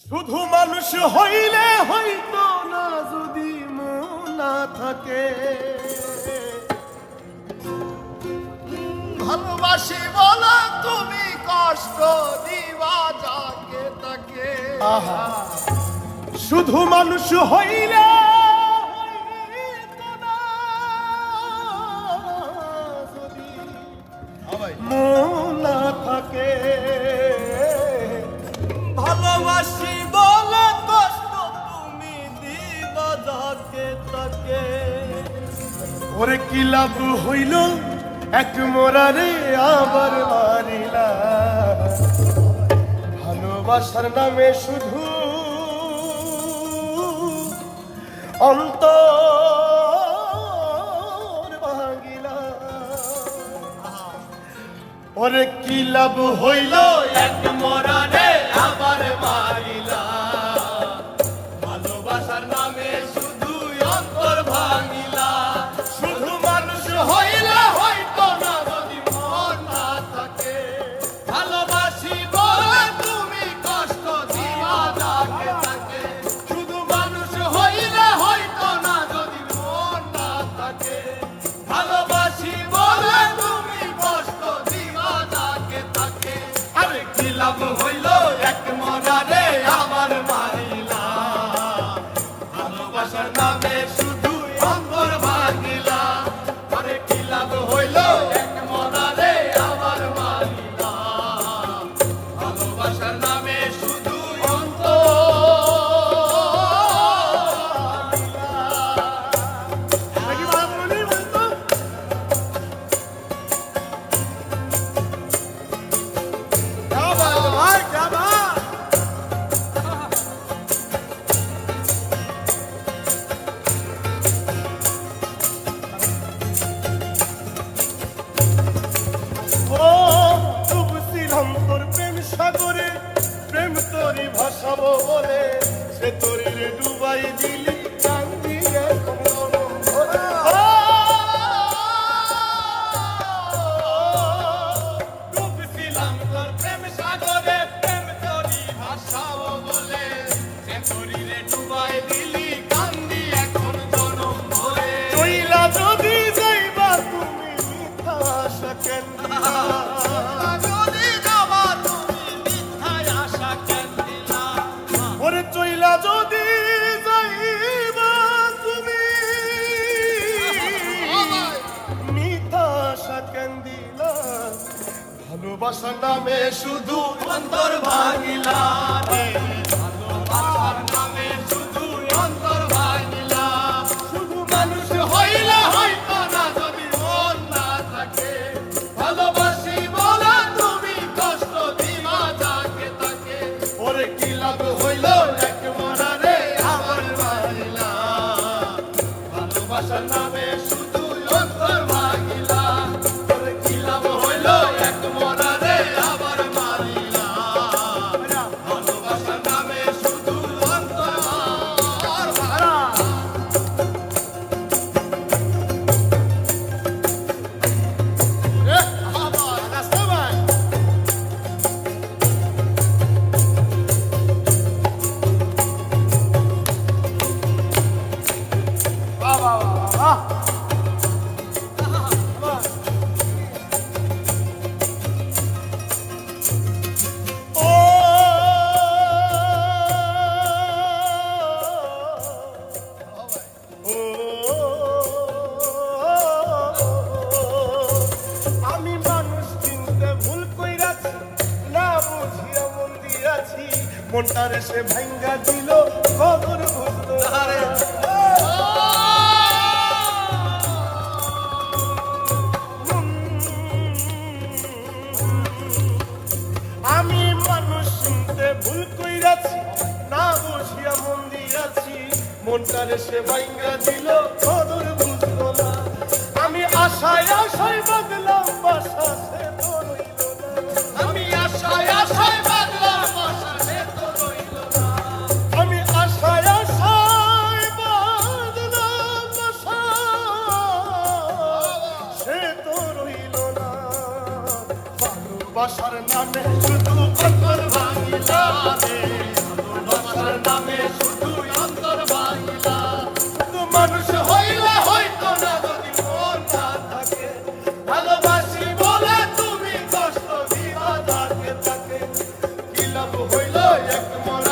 শুধু মানুষ হইলে হইতো না যদি মন না থাকে। ভালোবাসি বলা তুমি কষ্ট দিবা যাকে তাকে। আহা, শুধু মানুষ হইলে হইতো না যদি মন না থাকে। ভালোবাসি বলে কষ্ট তুমি দিবা যাকে তাকে। ওরে কি লাভ হইল এক মোরারে আবার মারিলা। ভালোবাসার নামে শুধু অন্তর ভাঙিলা। ওরে কি লাভ হইল এক মরারে আবার মারিলা। ভালোবাসার নামে শুধু অন্তর ভাঙিলা। শুধু মানুষ হইলে হয়তো না যদি মন না থাকে। ভালোবাসি বলে তুমি কষ্ট দিবা যাকে তাকে। শুধু মানুষ হইলে হয়তো না যদি মন না থাকে। ভালোবাসি বলে তুমি কষ্ট দিবা যাকে তাকে। আরে কি লাভ হইল এক মরারে আবার মারিলা। ভালোবাসার নামে শুধু অন্তর ভাঙিলা। আরে কি লাভ হইল এক মরারে আবার মারিলা। ভালোবাসার নামে শুধু অন্তর ও ডুবছিলাম তোর প্রেম সাগরে। প্রেম তোরই ভাসাবো বলে সে তোরে ডুবাই দিলি। কান্দি এখন মরণ ভরে। ডুবছিলাম তোর প্রেম সাগরে। প্রেম তোরই ভাসাবো বলে সে তোরিরে ডুবাই দিলি। কান্দি এখন জনম ভরে। চইলা যদি যাইবা তুমি মিথ্যা আশা কেন দিলা? যদি যাবা তুমি মিথ্যায় আশা কেন দিলা? ওরে চইলা যদি যাইবা তুমি মিথ্যা আশা কেন দিলা? ভালোবাসার নামে শুধু অন্তর ভাঙিলা রে। ভালোবাসার নামে শুধু অন্তর ভাঙিলা। শুধু মানুষ হইলে হয়তো না যদি মন না থাকে। ভালোবাসি বলা তুমি কষ্ট দিবা যাকে তাকে। ওরে কি লাভ হইল এক মরারে আবার মারিলা। ভালোবাসার নামে শুধু অন্তর ভাঙিলা। ওরে কি লাভ হইল এক মরারে আবার মারিলা। ভালোবাসার নামে শুধু অন্তর ভাঙিলা। আবার রাস্তা ভাই ও আমি মানুষ চিনতে ভুল কইরাছি, না বুঝিয়া মন দিয়াছি। মনটারে সে ভাঙ্গা দিল, খবর বুঝলো না। আমি মানুষ চিনতে ভুল কইরাছি, না বুঝিয়া মন দিয়াছি। মনটারে সে ভাঙ্গা দিল, খবর বুঝলো না। আমি আশায় আশায় বাঁধলাম বাসা, সে তো রইল না। আমি আশায় আশায় বাঁধলাম বাসা, সে তো রইল না। আমি আশায় আশায় বাঁধলাম বাসা, সে তো রইল না। ভালোবাসার নামে শুধু অন্তর ভাঙিলা রে। এক মনে